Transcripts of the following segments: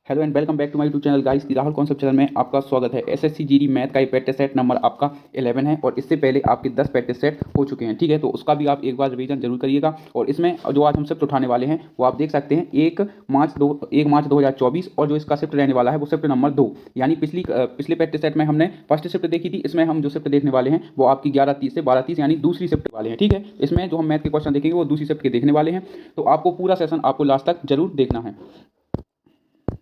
Hello and welcome back to my YouTube channel guys. The Rahul concept channel में आपका स्वागत है। एसएससी जीडी मैथ का ये प्रैक्टिस सेट नंबर आपका 11 है और इससे पहले आपके 10 प्रैक्टिस सेट हो चुके हैं, ठीक है। तो उसका भी आप एक बार रिवीजन जरूर करिएगा। और इसमें जो आज हम शिफ्ट उठाने वाले हैं वो आप देख सकते हैं 1 मार्च 2024 और जो इसका शिफ्ट रहने वाला है वो शिफ्ट नंबर 2। यानी पिछले प्रैक्टिस सेट में हमने फर्स्ट शिफ्ट देखी थी, इसमें हम जो शिफ्ट देखने वाले हैं वो आपकी 11:30 से 12:30 यानी दूसरी शिफ्ट वाले हैं, ठीक है। इसमें जो हम मैथ के क्वेश्चन देखेंगे वो दूसरी शिफ्ट के देखने वाले हैं। तो आपको पूरा सेशन आपको लास्ट तक जरूर देखना है।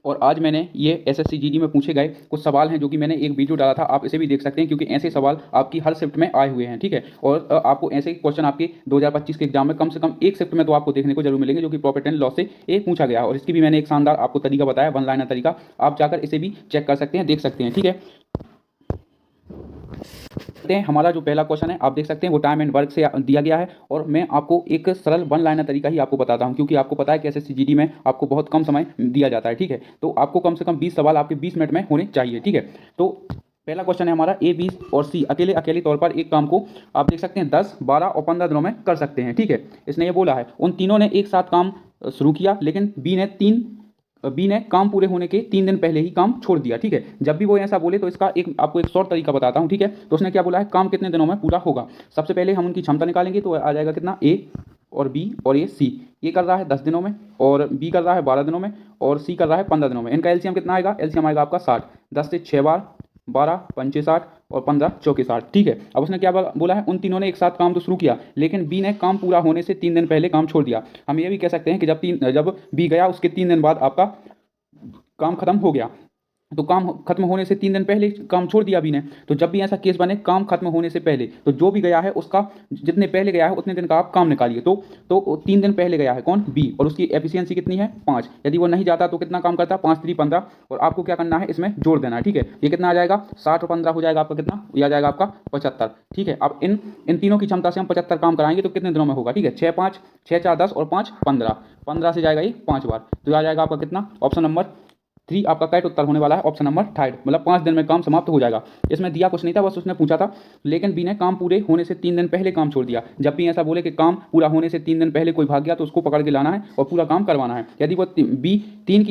और आज मैंने ये एसएससी जीडी में पूछे गए कुछ सवाल हैं जो कि मैंने एक वीडियो डाला था, आप इसे भी देख सकते हैं क्योंकि ऐसे सवाल आपकी हर शिफ्ट में आए हुए हैं, ठीक है। और आपको ऐसे क्वेश्चन आपके 2025 के एग्जाम में कम से कम एक शिफ्ट में तो आपको देखने को जरूर मिलेंगे जो कि प्रॉफिट एंड लॉस से एक पूछा गया है। और इसकी भी मैंने एक शानदार आपको तरीका बताया, वन लाइनर तरीका, आप जाकर इसे भी चेक कर सकते हैं, देख सकते हैं, ठीक है। हमारा जो पहला क्वेश्चन है आप देख सकते हैं वो टाइम एंड वर्क से दिया गया है। और मैं आपको एक सरल वन लाइनर तरीका ही आपको बताता हूं क्योंकि आपको पता है कि एसएससी जीडी में आपको बहुत कम समय दिया जाता है, ठीक है। तो आपको कम से कम 20 सवाल आपके 20 मिनट में होने चाहिए, ठीक है। तो पहला क्वेश्चन है हमारा ए, बी और सी अकेले अकेले तौर पर एक काम को आप देख सकते हैं 10, 12 और 15 दिनों में कर सकते हैं, ठीक है। इसने ये बोला है उन तीनों ने एक साथ काम शुरू किया लेकिन बी ने काम पूरे होने के 3 दिन पहले ही काम छोड़ दिया, ठीक है। जब भी वो ऐसा बोले तो इसका आपको एक शॉर्ट तरीका बताता हूं, ठीक है। तो उसने क्या बोला है, काम कितने दिनों में पूरा होगा। सबसे पहले हम उनकी क्षमता निकालेंगे तो आ जाएगा कितना, ए और बी और ये सी। ये कर रहा है 10 दिनों में और बी कर रहा है 12 दिनों में और सी कर रहा है 15 दिनों में। इनका एलसीएम कितना आएगा, एलसीएम आएगा आपका 60। 10 से 6 बार, 12 पंचे 60 और 15 चौके 60, ठीक है। अब उसने क्या बोला है, उन तीनों ने एक साथ काम तो शुरू किया लेकिन बी ने काम पूरा होने से 3 दिन पहले काम छोड़ दिया। हम ये भी कह सकते हैं कि जब बी गया उसके 3 दिन बाद आपका काम खत्म हो गया। तो काम खत्म होने से 3 दिन पहले काम छोड़ दिया बी ने। तो जब भी ऐसा केस बने काम खत्म होने से पहले, तो जो भी गया है उसका जितने पहले गया है उतने दिन का आप काम निकालिए। तो 3 दिन पहले गया है कौन, बी, और उसकी एफिशिएंसी कितनी है, 5। यदि वो नहीं जाता तो कितना काम करता, 5 3 15। और आपको क्या करना है, इसमें जोड़ देना है, ठीक है। ये कितना आ जाएगा, 60 और 15 हो जाएगा आपका कितना, ये आ जाएगा आपका 75, ठीक है। अब इन तीनों की क्षमता से हम 75 काम कराएंगे तो कितने दिनों में होगा, ठीक है। 6 5 6 4 10 और 5 15, 15 से जाएगा ये 5 बार, तो आ जाएगा आपका कितना, ऑप्शन नंबर 3 आपका करेक्ट उत्तर होने वाला है, ऑप्शन नंबर 3, मतलब 5 दिन में काम समाप्त हो जाएगा। इसमें दिया कुछ नहीं था, बस उसने पूछा था लेकिन बी ने काम पूरे होने से 3 दिन पहले काम छोड़ दिया। जब भी ऐसा बोले कि काम पूरा होने से 3 दिन पहले कोई भाग गया तो उसको पकड़ के लाना है और पूरा काम करवाना है। यदि वो बी 5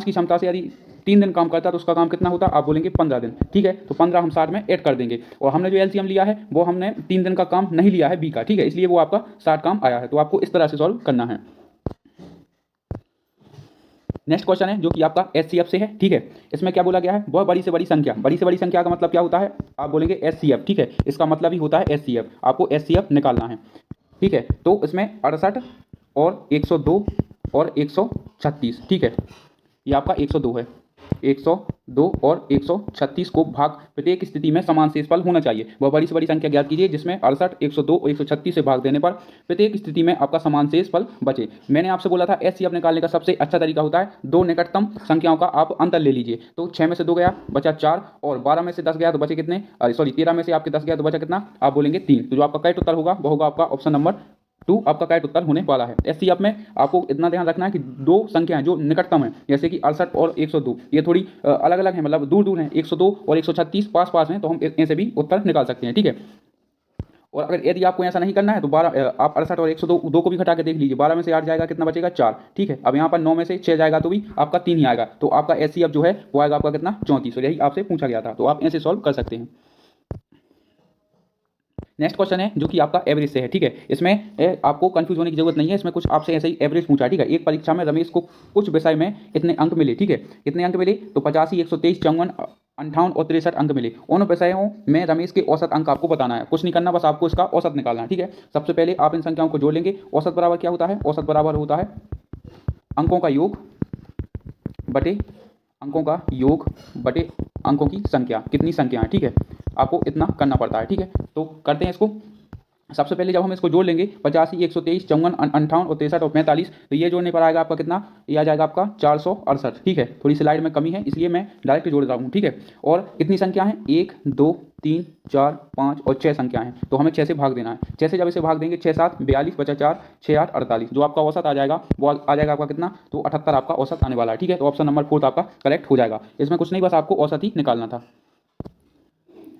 की क्षमता से यदि 3 दिन काम करता तो उसका काम कितना होता, आप बोलेंगे 15 दिन, ठीक है। तो 15 हम 60 में ऐड कर देंगे और हमने जो एलसीएम लिया है वो हमने 3 दिन का काम नहीं लिया है बी का, ठीक है, इसलिए वो आपका 60 काम आया है। तो आपको इस तरह से सॉल्व करना है। नेक्स्ट क्वेश्चन है जो कि आपका एचसीएफ से है, ठीक है। इसमें क्या बोला गया है, वह बड़ी से बड़ी संख्या, बड़ी से बड़ी संख्या का मतलब क्या होता है, आप बोलेंगे एचसीएफ, ठीक है। इसका मतलब ही होता है एचसीएफ, आपको एचसीएफ निकालना है, ठीक है। तो इसमें 68 और 102 और 136, ठीक है, ये आपका 102 है। 102 और 136 को भाग प्रत्येक स्थिति में समान शेषफल होना चाहिए। वह बड़ी से बड़ी संख्या ज्ञात कीजिए जिसमें 68, 102 और 136 से भाग देने पर प्रत्येक स्थिति में आपका समान शेषफल बचे। मैंने आपसे बोला था एचसीएफ निकालने का सबसे अच्छा तरीका होता है दो निकटतम संख्याओं का आप अंतर ले लीजिए। तो 6 में से 2 गया बचा 4 और 12 में से 10 गया तो बचे कितने, सॉरी 13 में से आपके 10 गया तो बचा कितना, आप बोलेंगे 3। तो जो आपका करेक्ट उत्तर होगा वो होगा आपका ऑप्शन नंबर 2 आपका करेक्ट उत्तर होने वाला है। एचसीएफ में आपको इतना ध्यान रखना है कि दो संख्याएं जो निकटतम है जैसे कि 68 और 102 ये थोड़ी अलग अलग हैं, मतलब दूर दूर हैं। 102 और 136 पास पास हैं तो हम ऐसे भी उत्तर निकाल सकते हैं, ठीक है। और अगर यदि आपको ऐसा नहीं करना है तो 12 आप 68 और 102 दो को भी घटा के देख लीजिए। 12 में से 8 जाएगा कितना बचेगा, 4, ठीक है। अब यहाँ पर 9 में से 6 जाएगा तो भी आपका 3 ही आएगा। तो आपका एचसीएफ जो है वो आएगा आपका कितना, 34। तो यही आपसे पूछा गया था, तो आप ऐसे सॉल्व कर सकते हैं। नेक्स्ट क्वेश्चन है जो कि आपका एवरेज से है, ठीक है। इसमें आपको कंफ्यूज होने की जरूरत नहीं है, इसमें कुछ आपसे ऐसे ही एवरेज पूछा, ठीक है। एक परीक्षा में रमेश को कुछ विषय में इतने अंक मिले, ठीक है। कितने अंक मिले, तो 85, 123, 54, 58 और 63 अंक मिले। उन विषयों में रमेश के औसत अंक आपको बताना है, कुछ नहीं करना, बस आपको इसका औसत निकालना है, ठीक है। सबसे पहले आप इन संख्याओं को जोड़ लेंगे। औसत बराबर क्या होता है, औसत बराबर होता है अंकों का योग बटे अंकों का योग बटे अंकों की संख्या, कितनी संख्या है, ठीक है। आपको इतना करना पड़ता है, ठीक है। तो करते हैं इसको। सबसे पहले जब हम इसको जोड़ लेंगे 85, 123, 54, 58 और 63 और 45, तो ये जोड़ने पर आएगा आपका कितना, ये आ जाएगा आपका 468, ठीक है। थोड़ी स्लाइड में कमी है इसलिए मैं डायरेक्ट जोड़ रहा हूँ, ठीक है। और कितनी संख्या है, 1 2 3 4 5 और 6 संख्या हैं, तो हमें 6 से भाग देना है। 6 से जब इसे भाग देंगे 6 7 42 बचा 4 6 8 48, जो आपका औसत आ जाएगा वो आ जाएगा आपका कितना, तो 78 आपका औसत आने वाला है, ठीक है। तो ऑप्शन नंबर 4 आपका करेक्ट हो जाएगा। इसमें कुछ नहीं, बस आपको औसत ही निकालना था।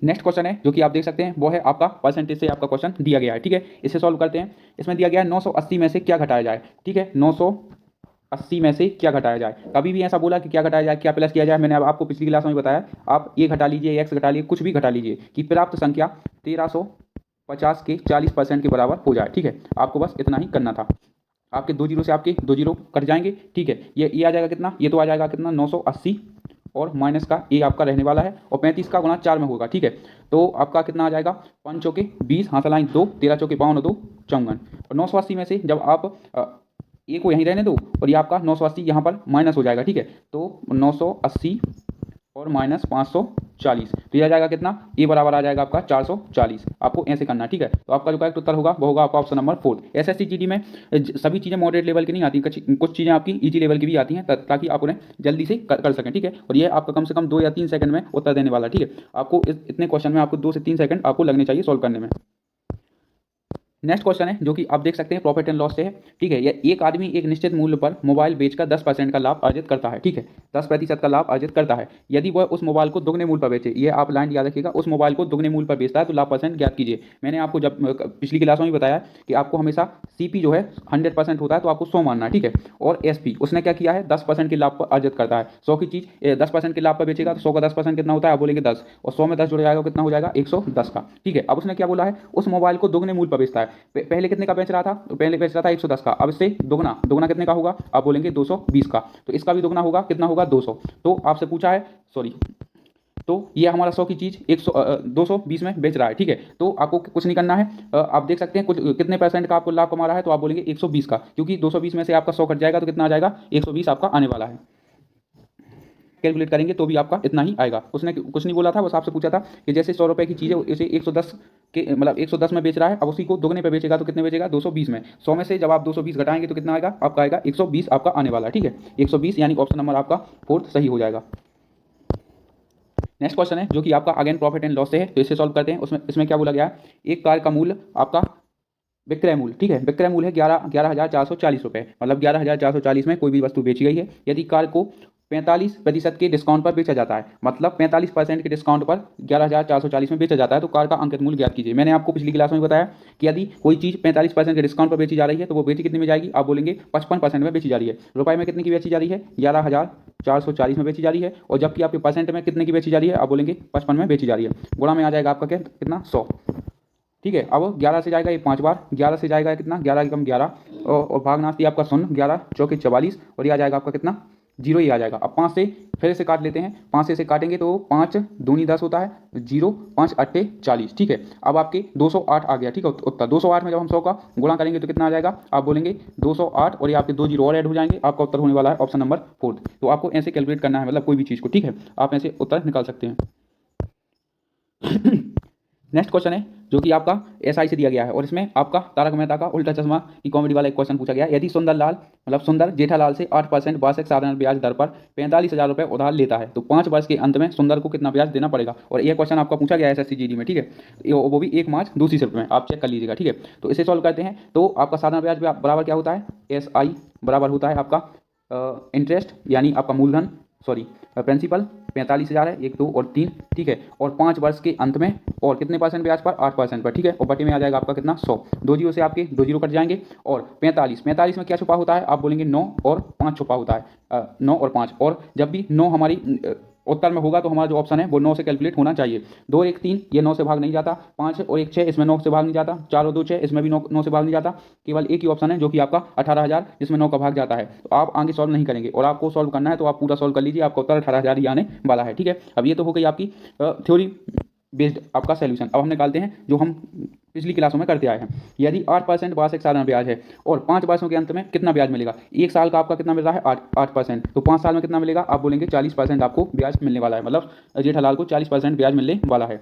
नेक्स्ट क्वेश्चन है जो कि आप देख सकते हैं वो है आपका परसेंटेज से आपका क्वेश्चन दिया गया है, ठीक है। इसे सॉल्व करते हैं। इसमें दिया गया है 980 में से क्या घटाया जाए, ठीक है। 900 80 में से क्या घटाया जाए। कभी भी ऐसा बोला कि क्या घटाया जाए, क्या प्लस किया जाए, मैंने अब आपको पिछली क्लास में बताया, आप ये घटा लीजिए, एक्स घटा लीजिए, कुछ भी घटा लीजिए कि प्राप्त संख्या 1350 के 40% के बराबर हो जाए। ठीक है, आपको बस इतना ही करना था। आपके 2 जीरो से आपके 2 जीरो कट जाएंगे। ठीक है, ये आ जाएगा कितना, ये तो आ जाएगा कितना 980 और माइनस का ये आपका रहने वाला है और 35 का गुणा 4 में होगा। ठीक है, तो आपका कितना आ जाएगा 5 चौके 20, हाथ लाइन 2, 13 चौके 52 2 54 और 980 में से जब आप ए को यहीं रहने दो और ये आपका 980 यहाँ पर माइनस हो जाएगा। ठीक है, तो 980 और माइनस 540 तो ये आ जाएगा कितना, ये बराबर आ जाएगा आपका 440। आपको ऐसे करना है। ठीक है, तो आपका जो करेक्ट उत्तर होगा वो होगा आपका ऑप्शन नंबर 4। एसएससी जीडी में सभी चीज़ें मॉडरेट लेवल की नहीं आती, कुछ चीज़ें आपकी इजी लेवल की भी आती हैं ताकि आप उन्हें जल्दी से कर सकें। ठीक है, और ये आपका कम से कम 2 या 3 सेकंड में उत्तर देने वाला। ठीक है, आपको इतने क्वेश्चन में आपको 2 से 3 सेकंड आपको लगने चाहिए सॉल्व करने में। नेक्स्ट क्वेश्चन है जो कि आप देख सकते हैं प्रॉफिट एंड लॉस से है। ठीक है, यह एक आदमी एक निश्चित मूल्य पर मोबाइल बेचकर 10% का लाभ अर्जित करता है। ठीक है, 10% का लाभ अर्जित करता है। यदि वह उस मोबाइल को दुगने मूल्य पर बेचे, ये आप लाइन याद रखिएगा, उस मोबाइल को दुगने मूल्य पर बेचता है तो लाभ परसेंट ज्ञात कीजिए। मैंने आपको जब पिछली क्लास में भी बताया कि आपको हमेशा सीपी जो है 100% होता है तो आपको 100 मानना है। ठीक है, और एसपी उसने क्या किया है 10% के लाभ पर अर्जित करता है। 100 की चीज़ 10% के लाभ पर बेचेगा तो 100 का 10% कितना होता है, आप बोलेंगे 10 और 100 में 10 जुड़ जाएगा कितना हो जाएगा 110 का। ठीक है, अब उसने क्या बोला है, उस मोबाइल को दुगने मूल्य पर बेचता है। पहले कितने का बेच रहा था, पहले बेच रहा था 110 का, अब इससे दुगना, दुगना कितने का होगा, आप बोलेंगे 220 का, तो इसका भी दुगना होगा, कितना होगा 200। तो आपसे पूछा है, सॉरी, तो ये हमारा 100 की चीज़ 220 में बेच रहा है। ठीक है, तो आपको कुछ नहीं करना है, आप देख सकते हैं कुछ कितने परसेंट का आपको लाभ कमा रहा है, तो आप बोलेंगे 120 का, क्योंकि 220 में से आपका 100 कट जाएगा तो कितना आ जाएगा 120 आपका आने वाला है। कैलकुलेट करेंगे तो भी आपका इतना ही आएगा। उसने कुछ नहीं बोला था, बस आपसे पूछा था कि जैसे 100 रुपये की चीज़ है इसे 110 के मतलब 110 में बेच रहा है, अब उसी को दुगने पे बेचेगा तो कितने बेचेगा 220 में। 100 में से जब आप 220 घटाएंगे तो कितना आएगा, आपका आएगा 120 आपका आने वाला है। ठीक है, 120 यानी ऑप्शन नंबर आपका 4 सही हो जाएगा। नेक्स्ट क्वेश्चन है जो कि आपका अगेन प्रॉफिट एंड लॉस से है, तो इसे सॉल्व करते हैं। इसमें क्या बोला गया है, एक कार का मूल्य आपका विक्रय मूल्य, ठीक है, विक्रय मूल्य है 11,440 रुपये, मतलब 11,440 में कोई भी वस्तु बेची गई है। यदि कार को 45% के डिस्काउंट पर बेचा जाता है, मतलब 45% के डिस्काउंट पर 11,440 में बेचा जाता है, तो कार का अंकित मूल्य ज्ञात कीजिए। मैंने आपको पिछली क्लास में बताया कि यदि कोई चीज़ 45% के डिस्काउंट पर बेची जा रही है तो वो बेची कितने में जाएगी, आप बोलेंगे 55% में बेची जा रही है। रुपये में कितने की बेची जा रही है, 11,440 में बेची जा रही है, और जबकि आपके परसेंट में कितने की बेची जा रही है, आप बोलेंगे 55 में बेची जा रही है। गुणा में आ जाएगा आपका क्या, कितना 100। ठीक है, अब 11 से जाएगा ये 5 बार, 11 से जाएगा कितना 11 एकम 11 और भागनास्ती आपका 0, 11 चौके 44 और ये आ जाएगा आपका कितना 0 ही आ जाएगा। अब 5 से फिर से काट लेते हैं, 5 से काटेंगे तो 5 दूनी 10 होता है, 0 5 अट्ठे 40। ठीक है, अब आपके 208 आ गया। ठीक है, उत्तर 208 में जब हम 100 का गुणा करेंगे तो कितना आ जाएगा, आप बोलेंगे 208 और ये आपके 2 जीरो और ऐड हो जाएंगे, आपका उत्तर होने वाला है ऑप्शन नंबर 4। तो आपको ऐसे कैलकुलेट करना है, मतलब कोई भी चीज़ को। ठीक है, आप ऐसे उत्तर निकाल सकते हैं। नेक्स्ट क्वेश्चन है जो कि आपका एसआई से दिया गया है और इसमें आपका तारक मेहता का उल्टा चश्मा की कॉमेडी वाला एक क्वेश्चन पूछा गया है। यदि सुंदरलाल मतलब सुंदर जेठालाल से 8% वार्षिक साधारण ब्याज दर पर 45,000 रुपये उधार लेता है तो 5 वर्ष के अंत में सुंदर को कितना ब्याज देना पड़ेगा। और यह क्वेश्चन आपका पूछा गया है एसएससी जीडी में। ठीक है, वो भी 1 मार्च दूसरी शिफ्ट में, आप चेक कर लीजिएगा। ठीक है, तो इसे सॉल्व करते हैं तो आपका साधारण ब्याज बराबर क्या होता है, एसआई बराबर होता है आपका इंटरेस्ट यानी आपका मूलधन, सॉरी प्रिंसिपल 45,000 है, 1 2 और 3। ठीक है, और 5 वर्ष के अंत में और कितने परसेंट ब्याज पर, 8% पर। ठीक है, और बटे में आ जाएगा आपका कितना 100, 2 जीरो से आपके 2 जीरो कट जाएंगे और 45 में क्या छुपा होता है, आप बोलेंगे 9 और 5 छुपा होता है, 9 और 5, और जब भी 9 हमारी उत्तर में होगा तो हमारा जो ऑप्शन है वो 9 से कैलकुलेट होना चाहिए। 2 1 3 ये 9 से भाग नहीं जाता, 5 और 1 6 इसमें 9 से भाग नहीं जाता, 4 और 2 6 इसमें भी 9 से भाग नहीं जाता, केवल एक ही ऑप्शन है जो कि आपका 18,000 जिसमें 9 का भाग जाता है। तो आप आगे सॉल्व नहीं करेंगे और आपको सॉल्व करना है तो आप पूरा सॉल्व कर लीजिए, आपका उत्तर 18,000 ही आने वाला है। ठीक है, अब ये तो हो गई आपकी थ्योरी बेस्ड आपका सॉल्यूशन। अब हम निकालते हैं जो हम पिछली क्लासों में करते आए हैं। यदि 8% वार्षिक साधारण ब्याज है और 5 वर्षों के अंत में कितना ब्याज मिलेगा, 1 साल का आपका कितना मिल रहा है 8%, तो 5 साल में कितना मिलेगा, आप बोलेंगे 40% आपको ब्याज मिलने वाला है, मतलब जेठालाल को 40% ब्याज मिलने वाला है।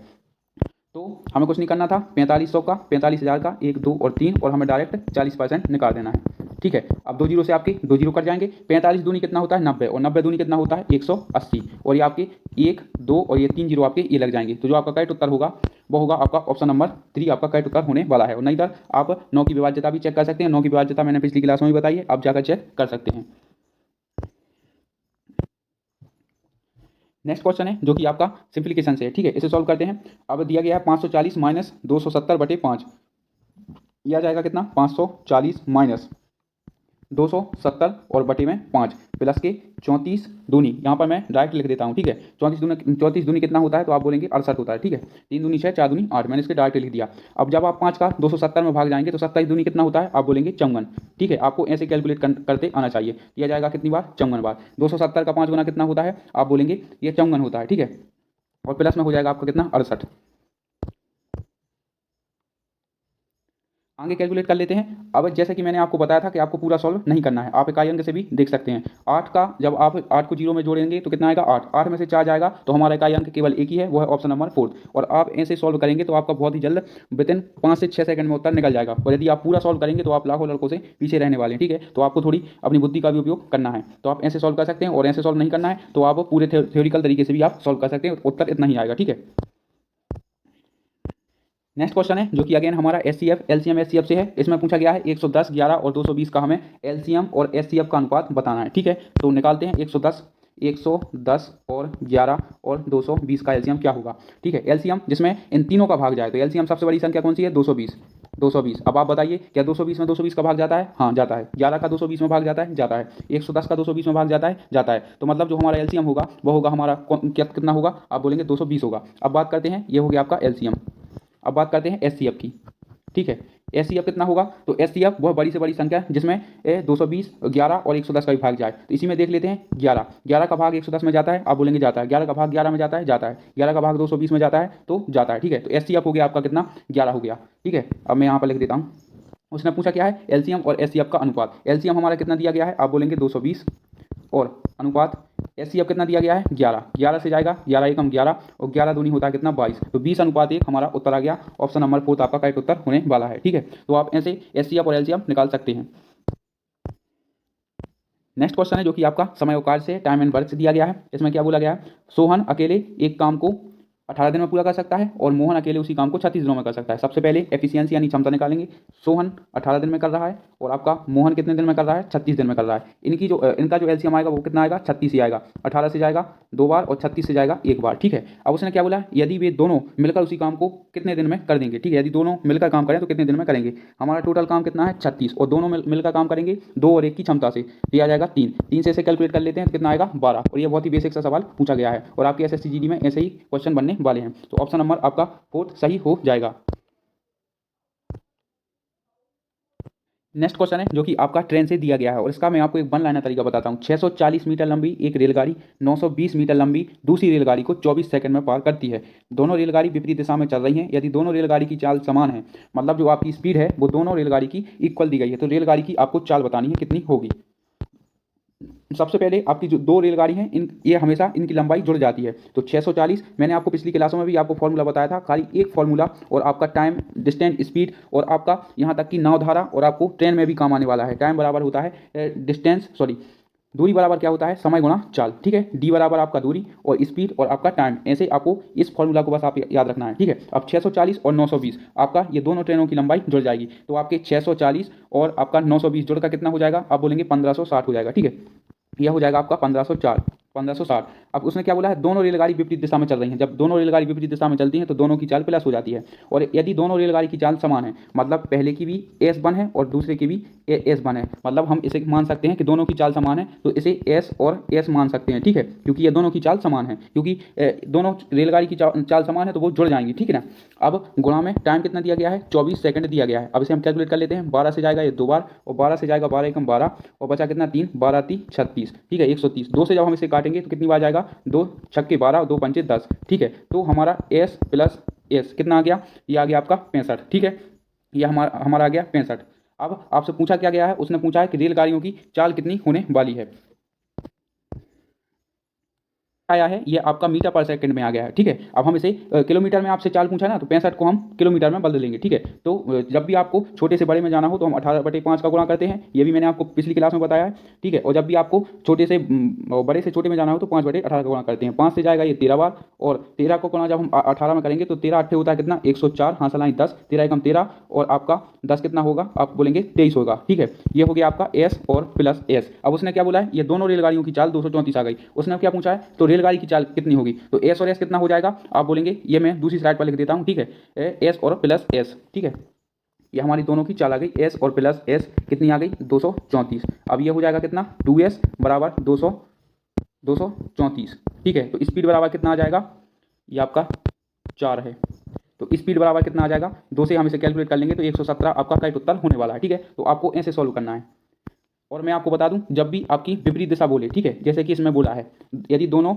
तो हमें कुछ नहीं करना था, 4500 का 45,000 का 1 2 और 3 और हमें डायरेक्ट 40% निकाल देना है। ठीक है, अब 2 जीरो से आपके 2 जीरो कट जाएंगे, 45 दूनी कितना होता है 90 और 90 दूनी कितना होता है 180 और ये आपके 1 2 और ये 3 जीरो आपके ये लग जाएंगे। तो जो आपका करेक्ट उत्तर होगा वो होगा आपका ऑप्शन नंबर 3 आपका करेक्ट उत्तर होने वाला है। और नहीं तो आप 9 की विभाज्यता भी चेक कर सकते हैं, 9 की विभाज्यता मैंने पिछली क्लास में भी बताई है, आप जाकर चेक कर सकते हैं। नेक्स्ट क्वेश्चन है जो कि आपका सिंप्लीकेशन से है। ठीक है, इसे सॉल्व करते हैं। अब दिया गया है 540 माइनस 270 बटे 5, यह आ जाएगा कितना 540 माइनस 270 और बटे में 5 प्लस के 34 दूनी, यहाँ पर मैं डायरेक्ट लिख देता हूँ, ठीक है। 34 दूनी कितना होता है, तो आप बोलेंगे 68 होता है, ठीक है। 3 दूनी 6, 4 दूनी 8, मैंने इसके डायरेक्ट लिख दिया। अब जब आप 5 का 270 में भाग जाएंगे तो 27 दूनी कितना होता है, आप बोलेंगे 54, ठीक है। आपको ऐसे कैलकुलेट करते आना चाहिए। दिया जाएगा कितनी बार, 54 बार। 270 का 5 गुना कितना होता है, आप बोलेंगे ये 54 होता है, ठीक है। और प्लस में हो जाएगा आपका कितना, 68। आगे कैलकुलेट कर लेते हैं। अब जैसे कि मैंने आपको बताया था कि आपको पूरा सॉल्व नहीं करना है, आप इकाई अंक से भी देख सकते हैं। 8 का जब आप 8 को 0 में जोड़ेंगे तो कितना आएगा, 8। 8 में से 4 जाएगा तो हमारा इकाई अंक केवल एक ही है, वो है ऑप्शन नंबर 4। और आप ऐसे सॉल्व करेंगे तो आपका बहुत ही जल्द विदिन 5 से 6 सेकंड में उत्तर निकल जाएगा। और यदि आप पूरा सॉल्व करेंगे तो आप लाखों लड़कों से पीछे रहने वाले हैं, ठीक है। तो आपको थोड़ी अपनी बुद्धि का भी उपयोग करना है। तो आप ऐसे सॉल्व कर सकते हैं, और ऐसे सॉल्व नहीं करना है तो आप पूरे थ्योरिकल तरीके से भी आप सॉल्व कर सकते हैं, उत्तर इतना ही आएगा, ठीक है। नेक्स्ट क्वेश्चन है जो कि अगेन हमारा एचसीएफ एलसीएम एचसीएफ से है। इसमें पूछा गया है 110, 11 और 220 का हमें एलसीएम और एचसीएफ का अनुपात बताना है, ठीक है। तो निकालते हैं 110 और 11 और 220 का एलसीएम क्या होगा, ठीक है। एलसीएम जिसमें इन तीनों का भाग जाए तो एलसीएम सबसे बड़ी संख्या कौन सी है, 220। अब आप बताइए क्या 220 में 220 का भाग जाता है, हाँ जाता है। 11 का 220 में भाग जाता है, जाता है। 110 का 220 में भाग जाता है, जाता है। तो मतलब जो हमारा एलसीएम होगा वो होगा हमारा कितना होगा, आप बोलेंगे 220 होगा। अब बात करते हैं, ये हो गया आपका एलसीएम। अब बात करते हैं एचसीएफ की, ठीक है। एचसीएफ कितना होगा, तो एचसीएफ वह बड़ी से बड़ी संख्या जिसमें 220, 11 और 110 का भी भाग जाए। तो इसी में देख लेते हैं 11 का भाग 110 में जाता है, आप बोलेंगे जाता है। 11 का भाग 11 में जाता है, जाता है। 11 का भाग 220 में जाता है, तो जाता है, ठीक है। तो एचसीएफ हो गया आपका कितना, 11 हो गया, ठीक है। अब मैं यहाँ पर लिख देता हूँ। उसने पूछा क्या है, एलसीएम और एचसीएफ का अनुपात। एलसीएम हमारा कितना दिया गया है, आप बोलेंगे 220, और अनुपात एचसीएफ कितना दिया गया है, 11। 11 से जाएगा, 11 एकम 11 और 11 दूनी होता है कितना, 22। तो 20:1 हमारा उत्तर आ गया। ऑप्शन नंबर 4 आपका करेक्ट उत्तर होने वाला है, ठीक है। तो आप ऐसे एचसीएफ और एलसीएम निकाल सकते हैं। नेक्स्ट क्वेश्चन है जो कि आपका समय अवकाश से टाइम एंड वर्क से दिया गया है। इसमें क्या बोला गया है, सोहन अकेले एक काम को 18 दिन में पूरा कर सकता है और मोहन अकेले उसी काम को 36 दिनों में कर सकता है। सबसे पहले एफिशिएंसी यानी क्षमता निकालेंगे। सोहन 18 दिन में कर रहा है और आपका मोहन कितने दिन में कर रहा है, 36 दिन में कर रहा है। इनका जो एलसीएम आएगा वो कितना आएगा, 36 ही आएगा। 18 से जाएगा 2 बार और 36 से जाएगा 1 बार, ठीक है। अब उसने क्या बोला, यदि वे दोनों मिलकर उसी काम को कितने दिन में कर देंगे, ठीक है। यदि दोनों मिलकर काम करें तो कितने दिन में करेंगे। हमारा टोटल काम कितना है, 36, और दोनों मिलकर काम करेंगे 2 और 1 की क्षमता से, दिया जाएगा 3 से इसे कैलकुलेट कर लेते हैं, कितना आएगा 12। और ये बहुत ही बेसिक सा सवाल पूछा गया है और आपके एसएससी जीडी में ऐसे ही क्वेश्चन बनने वाले हैं। तो ऑप्शन नंबर आपका 4 सही हो जाएगा। नेक्स्ट क्वेश्चन है जो कि आपका ट्रेन से दिया गया है और इसका मैं आपको एक वन लाइनर तरीका बताता हूँ। 640 मीटर लंबी एक रेलगाड़ी 920 मीटर लंबी दूसरी रेलगाड़ी को 24 सेकंड में पार करती है। दोनों रेलगाड़ी विपरीत दिशा में चल रही हैं। यदि दोनों रेलगाड़ी की चाल समान है, मतलब जो आपकी स्पीड है वो दोनों रेलगाड़ी की इक्वल दी गई है, तो रेलगाड़ी की आपको चाल बतानी है कितनी होगी। सबसे पहले आपकी जो 2 रेलगाड़ी हैं ये हमेशा इनकी लंबाई जुड़ जाती है। तो 640 मैंने आपको पिछली क्लासों में भी आपको फॉर्मूला बताया था, खाली एक फॉर्मूला और आपका टाइम, डिस्टेंस, स्पीड और आपका यहाँ तक कि नाव धारा और आपको ट्रेन में भी काम आने वाला है। टाइम बराबर होता है दूरी बराबर क्या होता है, समय गुणा चाल, ठीक है। डी बराबर आपका दूरी और स्पीड और आपका टाइम। ऐसे आपको इस फॉर्मूला को बस आप याद रखना है, ठीक है। अब 640 और 920 आपका ये दोनों ट्रेनों की लंबाई जुड़ जाएगी, तो आपके 640 और आपका 920 जुड़कर कितना हो जाएगा, आप बोलेंगे 1560 हो जाएगा, ठीक है। यह हो जाएगा आपका 1560। अब उसने क्या बोला है, दोनों रेलगाड़ी विपरीत दिशा में चल रही हैं। जब दोनों रेलगाड़ी विपरीत दिशा में चलती हैं तो दोनों की चाल प्लस हो जाती है। और यदि दोनों रेलगाड़ी की चाल समान है, मतलब पहले की भी S1 है और दूसरे की भी S1 है, मतलब हम इसे मान सकते हैं कि दोनों की चाल समान है, तो इसे S और S मान सकते हैं, ठीक है, क्योंकि ये दोनों की चाल समान है। क्योंकि दोनों रेलगाड़ी की चाल समान है तो वो जुड़ जाएंगी, ठीक है ना। अब गुणा में टाइम कितना दिया गया है, 24 सेकंड दिया गया है। अब इसे हम कैलकुलेट कर लेते हैं। 12 से जाएगा ये 2 बार और 12 से जाएगा 12 एकम 12 और बचा कितना 3, 12 3 36, ठीक है। 130 2 से जब हम इसे काटेंगे तो कितनी बार जाएगा, 2 छक्के 12 2 पंचे 10, ठीक है। तो हमारा S प्लस S कितना आ गया, ये आ गया आपका 65, ठीक है। ये हमारा आ गया 65। अब आपसे पूछा क्या गया है, उसने पूछा है कि रेलगाड़ियों की चाल कितनी होने वाली है। आया है ये आपका मीटर पर सेकंड में आ गया है, ठीक है। अब हम इसे किलोमीटर में आपसे चाल पूछा ना, तो 65 को हम किलोमीटर में बदल देंगे, ठीक है। तो जब भी आपको छोटे से बड़े में जाना हो तो हम 18/5 का गुणा करते हैं, ये भी मैंने आपको पिछली क्लास में बताया है, ठीक है। और जब भी आपको छोटे से बड़े से छोटे में जाना हो तो 5/18 का गुणा करते हैं। 5 से जाएगा ये 13 बार और 13 को गुणा जब हम 18 में करेंगे तो 13 8 होता है कितना, 104, हाँ सलाई 10, 13 एकम 13 और आपका 10 कितना होगा, आप बोलेंगे 23 होगा, ठीक है। ये हो गया आपका S और प्लस S। अब उसने क्या बोला है, ये दोनों रेलगाड़ियों की चाल 234 आ गई। उसने क्या पूछा है, तो रेलगाड़ी की चाल कितनी होगी, तो S और S कितना हो जाएगा, आप बोलेंगे, ये मैं दूसरी स्लाइड पर लिख देता हूं, ठीक है। S और प्लस S, ठीक है। ये हमारी दोनों की चाल आ गई, एस और प्लस एस कितनी आ गई 234। अब ये हो जाएगा कितना 2s बराबर 234। ठीक है, तो स्पीड बराबर कितना आ जाएगा, ये आपका 4 है। तो स्पीड बराबर कितना आ जाएगा, 2 से हम इसे कैलकुलेट कर लेंगे तो 117 आपका करेक्ट उत्तर होने वाला है। ठीक है, तो आपको ऐसे सॉल्व करना है। और मैं आपको बता दूं, जब भी आपकी विपरीत दिशा बोले, ठीक है, जैसे कि इसमें बोला है यदि दोनों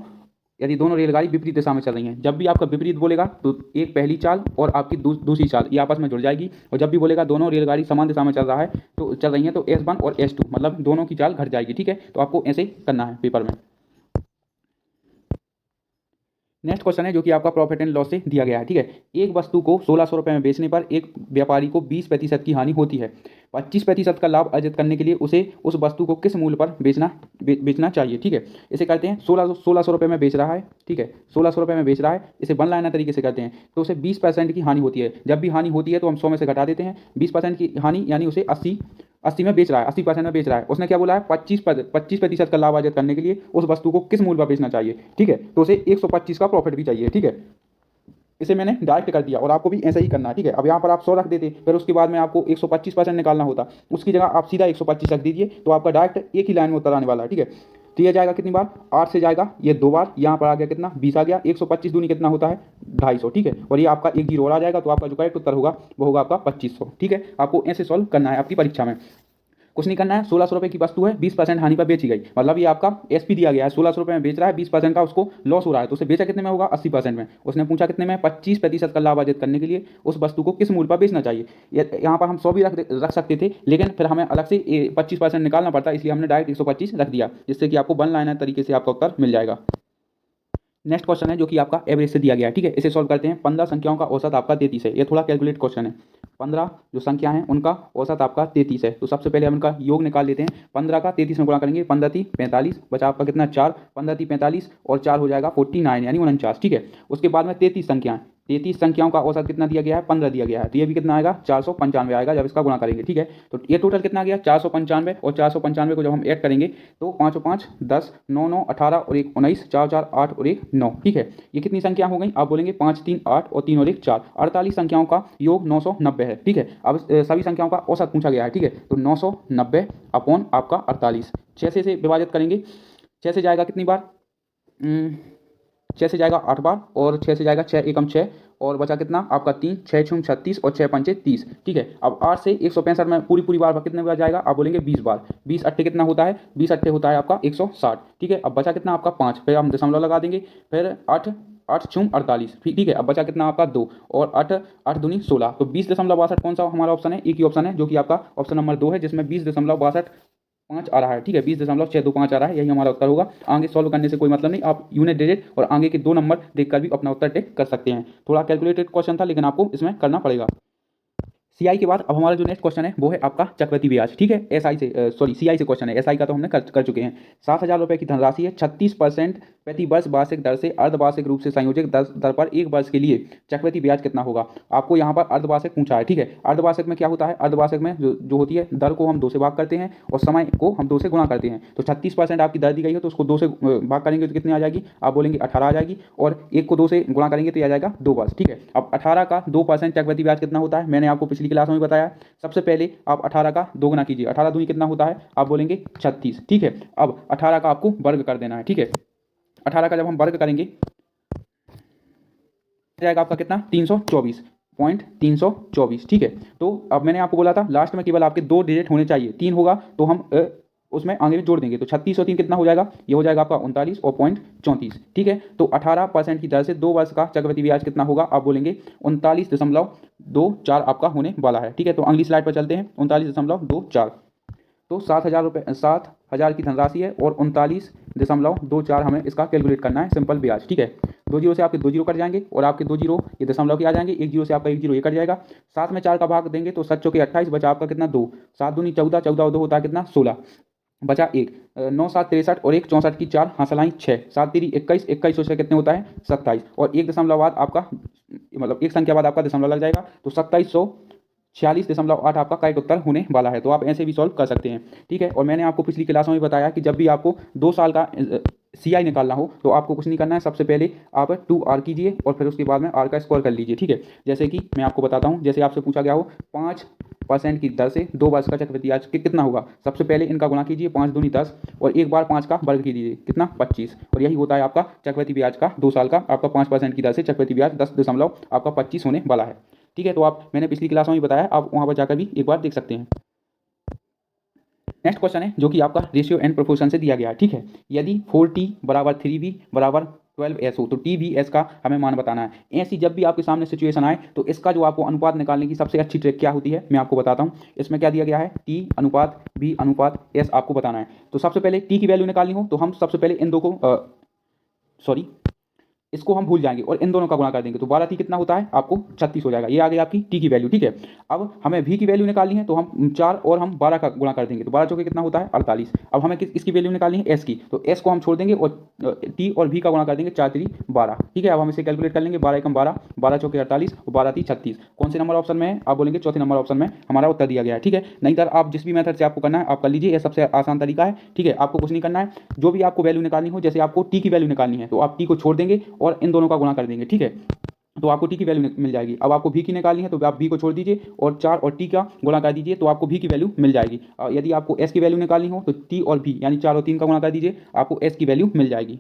रेलगाड़ी विपरीत दिशा में चल रही हैं, जब भी आपका विपरीत बोलेगा तो एक पहली चाल और आपकी दूसरी चाल ये आपस में जुड़ जाएगी। और जब भी बोलेगा दोनों रेलगाड़ी समान दिशा में चल रही है तो S1 और S2 मतलब दोनों की चाल घट जाएगी। ठीक है, तो आपको ऐसे करना है पेपर में। नेक्स्ट क्वेश्चन है जो कि आपका प्रॉफिट एंड लॉस से दिया गया है। ठीक है, एक वस्तु को 1600 रुपये में बेचने पर एक व्यापारी को 20% की हानि होती है। 25% का लाभ अर्जित करने के लिए उसे उस वस्तु को किस मूल्य पर बेचना चाहिए। ठीक है, इसे करते हैं 1600 रुपये में बेच रहा है। ठीक है, 1600 रुपये में बेच रहा है, इसे वन लाइनर तरीके से करते हैं तो उसे 20% की हानि होती है। जब भी हानि होती है तो हम 100 में से घटा देते हैं। 20% की हानि यानी उसे 80 में बेच रहा है, 80% में बेच रहा है। उसने क्या बोला है, 25% का लाभ अर्जित करने के लिए उस वस्तु को किस मूल्य पर बेचना चाहिए। ठीक है, तो उसे 125 का प्रॉफिट भी चाहिए। ठीक है, इसे मैंने डायरेक्ट कर दिया और आपको भी ऐसा ही करना है। ठीक है, अब यहाँ पर आप 100 रख देते, फिर उसके बाद में आपको 125% निकालना होता, उसकी जगह आप सीधा 125 रख दीजिए तो आपका डायरेक्ट एक ही लाइन में उत्तर आने वाला है। ठीक है, तो ये जाएगा कितनी बार, 8 से जाएगा ये 2 बार, यहाँ पर आ गया कितना 20 आ गया, 125 दूनी कितना होता है 250। ठीक है, और ये आपका एक जीरो और आ जाएगा तो आपका जो करेक्ट उत्तर होगा वो होगा आपका 2500। ठीक है, आपको ऐसे सॉल्व करना है आपकी परीक्षा में, कुछ नहीं करना है। 1600 रुपये की वस्तु है, 20% हानि पर बेची गई, मतलब ये आपका एसपी दिया गया है, 1600 रुपये में बेच रहा है, 20% का उसको लॉस हो रहा है, तो उसे बेचा कितने में होगा 80% में। उसने पूछा कितने में, 25% का लाभ अर्जित करने के लिए उस वस्तु को किस मूल्य पर बेचना चाहिए। यहाँ पर हम 100 भी रख सकते थे, लेकिन फिर हमें अलग से 25% निकालना पड़ता, इसलिए हमने डायरेक्ट 125 रख दिया, जिससे कि आपको वन लाइनर तरीके से आपका उत्तर मिल जाएगा। नेक्स्ट क्वेश्चन है जो कि आपका एवरेज से दिया गया है। ठीक है, इसे सॉल्व करते हैं। 15 संख्याओं का औसत आपका 33 है। ये थोड़ा कैलकुलेट क्वेश्चन है। 15 जो संख्या है उनका औसत आपका 33 है, तो सबसे पहले हम उनका योग निकाल लेते हैं। 15 का 33 में गुणा करेंगे, 15 × 45 बचा आपका कितना 4, 15 × 45 और 4 हो जाएगा 49 यानी 49। ठीक है, उसके बाद में 33 संख्याएं, 33 संख्याओं का औसत कितना दिया गया है 15 दिया गया है, तो ये भी कितना आएगा 495 आएगा जब इसका गुणा करेंगे। ठीक है, तो ये टोटल कितना गया 495, और 495 को जब हम ऐड करेंगे तो 5 और 5 10, 9 9 18 और 1 19, 4 4 8 और 1 9। ठीक है, ये कितनी संख्या हो गई, आप बोलेंगे 5 3 8 और 3 और 1 4, 48 संख्याओं का योग 990 है। ठीक है, अब सभी संख्याओं का औसत पूछा गया है। ठीक है, तो 990 अपॉन आपका 48, 6 से विभाजित करेंगे, 6 से जाएगा कितनी बार, 6 से जाएगा 8 बार, और 6 से जाएगा 6 एकम 6, और बचा कितना आपका 3, 6 छूम 36 और 6 पंचे 30। ठीक है, अब 8 से 165 में पूरी बार कितने बार जाएगा, आप बोलेंगे 20 बार। 20 अट्ठे कितना होता है, 20 अट्ठे होता है आपका 160। ठीक है, अब बचा कितना आपका 5, फिर हम दशमलव लगा देंगे, फिर 8 छूम 48। ठीक है, अब बचा कितना आपका 2, और 8 दूनी 16, तो 20.62 कौन सा हमारा ऑप्शन है, एक ही ऑप्शन है जो कि आपका ऑप्शन नंबर 2 है, जिसमें 20.62 आ रहा है। ठीक है, 20.625 आ रहा है, यही हमारा उत्तर होगा। आगे सॉल्व करने से कोई मतलब नहीं, आप यूनिट डिजिट और आगे के 2 नंबर देखकर भी अपना उत्तर टिक कर सकते हैं। थोड़ा कैलकुलेटेड क्वेश्चन था, लेकिन आपको इसमें करना पड़ेगा। सीआई के बाद अब हमारा जो नेक्स्ट क्वेश्चन है वो है आपका चक्रवृद्धि ब्याज। ठीक है, एसआई से सीआई से क्वेश्चन है, एसआई का तो हमने कर चुके हैं। 7,000 रुपये की धनराशि है, 36% प्रति वर्ष वार्षिक दर से अर्धवार्षिक रूप से संयोजित दर पर एक वर्ष के लिए चक्रवृद्धि ब्याज कितना होगा। आपको यहाँ पर अर्धवार्षिक पूछा है। ठीक है, अर्धवार्षिक में क्या होता है, अर्धवार्षिक में जो होती है दर को हम 2 से भाग करते हैं और समय को हम 2 से गुणा करते हैं। तो 36% आपकी दर दी गई है, तो उसको 2 से भाग करेंगे तो कितनी आ जाएगी, आप बोलेंगे 18 आ जाएगी, और 1 को 2 से गुणा करेंगे तो आ जाएगा 2 वर्ष। ठीक है, अब 18 का 2% चक्रवृद्धि ब्याज कितना होता है, मैंने आपको पिछली क्लास में बताया। सबसे पहले आप 18 का 2 गुना कीजिए, 18 दूनी कितना होता है, आप बोलेंगे 36। ठीक है, अब 18 का आपको वर्ग कर देना है। ठीक है, 18 का जब हम वर्ग करेंगे जाएगा आपका कितना 324.324। ठीक है, तो अब मैंने आपको बोला था लास्ट में केवल आपके 2 डिजिट होने चाहिए, 3 होगा तो हम उसमें आगे भी जोड़ देंगे, तो 36 और 3 कितना हो जाएगा, ये हो जाएगा आपका 39 और 0.34। ठीक है, तो 18% की दर से 2 वर्ष का चक्रवृद्धि ब्याज कितना होगा, आप बोलेंगे 39.24 आपका होने वाला है। ठीक है, तो अगली स्लाइड पर चलते हैं। 39.24, तो 7,000 की धनराशि है और 39.24 हमें इसका कैलकुलेट करना है, सिंपल ब्याज। ठीक है, 2 जीरो से आपके 2 जीरो कट जाएंगे और आपके 2 जीरो ये दशमलव के आ जाएंगे, 1 जीरो से आपका 1 जीरो ये कट जाएगा, 7 में 4 का भाग देंगे तो 7 चौके 28, बचा आपका कितना 2, 7 दूनी 14, 14 और 2 होता है कितना 16, बचा 1, 9 7 63 और 1 64 की 4 हासिलाई 6, 7 3 21, 21 और 6 कितने होता है 27, और 1 दशमलव बाद आपका मतलब 1 संख्या बाद आपका दशमलव लग जाएगा, तो 2746.8 आपका करेक्ट उत्तर होने वाला है। तो आप ऐसे भी सॉल्व कर सकते हैं। ठीक है, और मैंने आपको पिछली क्लासों में बताया कि जब भी आपको 2 साल का सी आई निकालना हो तो आपको कुछ नहीं करना है, सबसे पहले आप 2r कीजिए और फिर उसके बाद में r का स्क्वायर कर लीजिए, ठीक है। जैसे कि मैं आपको बताता हूँ, जैसे आपसे पूछा गया हो 5% की दर से 2 वर्ष का चक्रवृद्धि ब्याज कितना होगा, सबसे पहले इनका गुणा कीजिए, 5 दूनी 10 और एक बार 5 का वर्ग कीजिए, कितना 25, और यही होता है आपका चक्रवृद्धि ब्याज का 2 साल का आपका 5% की दर से चक्रवृद्धि ब्याज 10 आपका 25 होने वाला है, ठीक है। तो आप मैंने पिछली क्लास में भी बताया, आप वहाँ पर जाकर भी एक बार देख सकते हैं। नेक्स्ट क्वेश्चन है जो कि आपका रेशियो एंड प्रोपोर्शन से दिया गया है, ठीक है। यदि 4t बराबर 3v बराबर 12s हो तो TVS का हमें मान बताना है। ऐसी जब भी आपके सामने सिचुएशन आए तो इसका जो आपको अनुपात निकालने की सबसे अच्छी ट्रिक क्या होती है मैं आपको बताता हूँ। इसमें क्या दिया गया है, T अनुपात V अनुपात S आपको बताना है। तो सबसे पहले T की वैल्यू निकालनी हो तो हम सबसे पहले इन दो को इसको हम भूल जाएंगे और इन दोनों का गुणा कर देंगे तो 12 कितना होता है आपको 36 हो जाएगा। ये आ गई आपकी टी की वैल्यू, ठीक है। अब हमें वी की वैल्यू निकालनी है तो हम 4 और हम 12 का गुणा कर देंगे तो 12 चौके कितना होता है 48। अब हमें इसकी वैल्यू निकालनी है एस की, तो एस को हम छोड़ देंगे और टी और वी का गुणा कर देंगे 4 3 12, ठीक है। अब हम इसे कैलकुलेट कर लेंगे, 12 एकम 12, 12 चौके 48 और 12 3 36। कौन से नंबर ऑप्शन में है, आप बोलेंगे चौथे नंबर ऑप्शन में हमारा उत्तर दिया गया है, ठीक है। नहीं तो आप जिस भी मेथड से आपको करना है आप कर लीजिए, यह सबसे आसान तरीका है, ठीक है। आपको कुछ नहीं करना है, जो भी आपको वैल्यू निकालनी हो, जैसे आपको टी की वैल्यू निकालनी है तो आप टी को छोड़ देंगे और इन दोनों का गुणा कर देंगे, ठीक है। तो आपको टी की वैल्यू मिल जाएगी। अब आपको भी की निकालनी है तो आप भी को छोड़ दीजिए और 4 और टी का गुणा कर दीजिए तो आपको भी की वैल्यू मिल जाएगी। यदि आपको एस की वैल्यू निकालनी हो तो टी और भी यानी 4 और 3 का गुणा कर दीजिए, आपको एस की वैल्यू मिल जाएगी।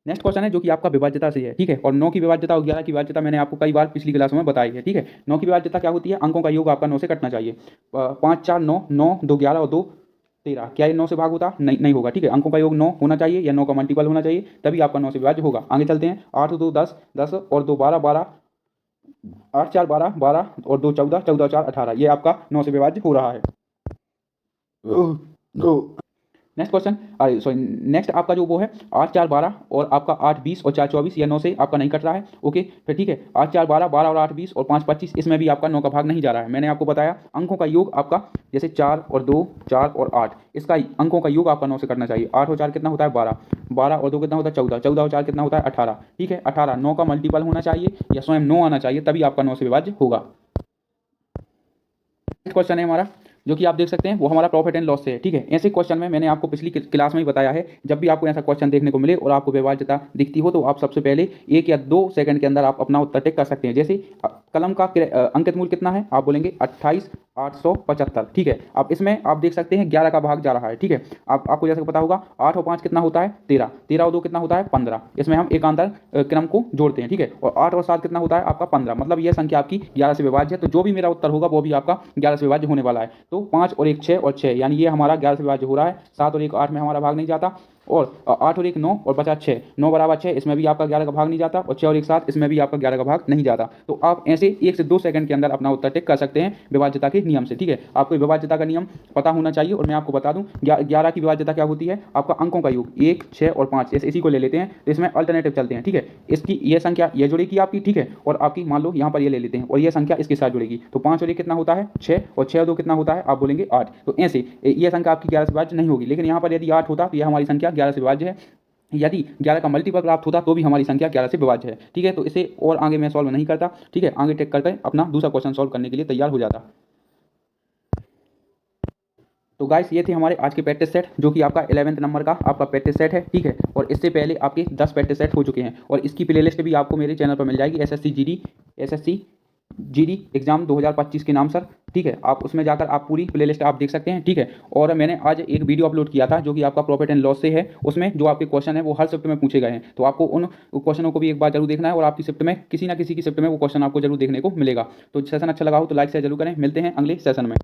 नेक्स्ट क्वेश्चन है जो कि आपका विभाज्यता से है, ठीक है। और 9 की विभाज्यता और 11 की विभाज्यता मैंने आपको कई बार पिछली क्लासों में बताई है, ठीक है। 9 की विभाज्यता क्या होती है, अंकों का योग आपका 9 से कटना चाहिए। 5 4 9, 9 2 11 और 2 13, क्या ये 9 से भाग होता नहीं होगा, ठीक है। अंकों का योग 9 होना चाहिए या 9 का मल्टीपल होना चाहिए, तभी आपका 9 से विभाज्य होगा। आगे चलते हैं, 8 2 10 10 और 2 12 12, 8 4 12 12 और 2 14 14 और 4 18, ये आपका 9 से विभाज्य हो रहा है। नेक्स्ट क्वेश्चन, सॉरी नेक्स्ट आपका जो वो है 8 4 12 और आपका 8 20 और 4 24, यह 9 से आपका नहीं कट रहा है, ओके। फिर ठीक है, 8 4 12 12 और 8 20 और 5 25, इसमें भी आपका 9 का भाग नहीं जा रहा है। मैंने आपको बताया अंकों का योग आपका जैसे 4 और 2 4 और 8, इसका अंकों का योग आपका 9 से करना चाहिए। 8 और 4 कितना होता है 12, 12 और 2 कितना होता है 14, 14 और 4 कितना होता है 18, ठीक है। 18 9 का मल्टीपल होना चाहिए या स्वयं 9 आना चाहिए, तभी आपका 9 से विभाज्य होगा। नेक्स्ट क्वेश्चन है हमारा जो कि आप देख सकते हैं वो हमारा प्रॉफिट एंड लॉस से है, ठीक है। ऐसे क्वेश्चन में मैंने आपको पिछली क्लास में ही बताया है, जब भी आपको ऐसा क्वेश्चन देखने को मिले और आपको विभाज्यता दिखती हो तो आप सबसे पहले 1 या 2 सेकंड के अंदर आप अपना उत्तर टिक कर सकते हैं। जैसे कलम का अंकित मूल्य कितना है, आप बोलेंगे 28,875, ठीक है। अब इसमें आप देख सकते हैं 11 का भाग जा रहा है, ठीक है। आपको जैसे पता होगा 8 और 5 कितना होता है 13, 13 और 2 कितना होता है 15, इसमें हम एकांतर क्रम को जोड़ते हैं, ठीक है। और 8 और 7 कितना होता है आपका 15, मतलब यह संख्या आपकी 11 से विभाज्य है। तो जो भी मेरा उत्तर होगा वो भी आपका 11 से विभाज्य होने वाला है। तो 5 और 1 6 और 6, यानी ये हमारा 11 से विभाज्य हो रहा है। 7 और 1 8 में हमारा भाग नहीं जाता, और 8 और 1 9 और बचा 6, 9 बराबर 6, इसमें भी आपका 11 का भाग नहीं जाता, और 6 और 1 7, इसमें भी आपका 11 का भाग नहीं जाता। तो आप ऐसे 1 से 2 सेकंड के अंदर अपना उत्तर टिक कर सकते हैं विभाज्यता के नियम से, ठीक है। आपको विभाज्यता का नियम पता होना चाहिए और मैं आपको बता दूं 11 की विभाज्यता क्या होती है, आपका अंकों का योग 1 6 और 5, इसी को ले लेते हैं तो इसमें अल्टरनेटिव चलते हैं, ठीक है। इसकी ये संख्या ये जुड़ेगी आपकी, ठीक है, और आपकी मान लो यहाँ पर ये ले लेते हैं और ये संख्या इसके साथ जुड़ेगी, तो 5 और 1 कितना होता है 6 और 6 और 2 कितना होता है, आप बोलेंगे 8। तो ऐसे ये संख्या आपकी 11 से विभाज्य नहीं होगी, लेकिन यहाँ पर यदि 8 होता तो यह हमारी संख्या 11 से विभाज्य है। यदि 11 का मल्टीपल प्राप्त होता तो भी हमारी संख्या 11 से विभाज्य है, ठीक है। तो इसे और आगे मैं सॉल्व नहीं करता, ठीक है, आगे टेक करके अपना दूसरा क्वेश्चन सॉल्व करने के लिए तैयार हो जाता। तो गाइस ये थे हमारे आज के प्रैक्टिस सेट, जो कि आपका 11th नंबर का आपका प्रैक्टिस सेट है, ठीक है। और इससे पहले आपके 10 प्रैक्टिस सेट हो चुके हैं और इसकी प्लेलिस्ट भी आपको मेरे चैनल पर मिल जाएगी, एसएससी जीडी एग्जाम 2025 के नाम सर, ठीक है। आप उसमें जाकर आप पूरी प्लेलिस्ट आप देख सकते हैं, ठीक है। और मैंने आज एक वीडियो अपलोड किया था जो कि आपका प्रॉफिट एंड लॉस से है, उसमें जो आपके क्वेश्चन है वो हर शिफ्ट में पूछे गए हैं, तो आपको उन क्वेश्चनों को भी एक बार जरूर देखना है और आपकी शिफ्ट में किसी ना किसी की शिफ्ट में वो क्वेश्चन आपको जरूर देखने को मिलेगा। तो सेशन अच्छा लगा हो तो लाइक शेयर जरूर करें, मिलते हैं अगले सेशन में।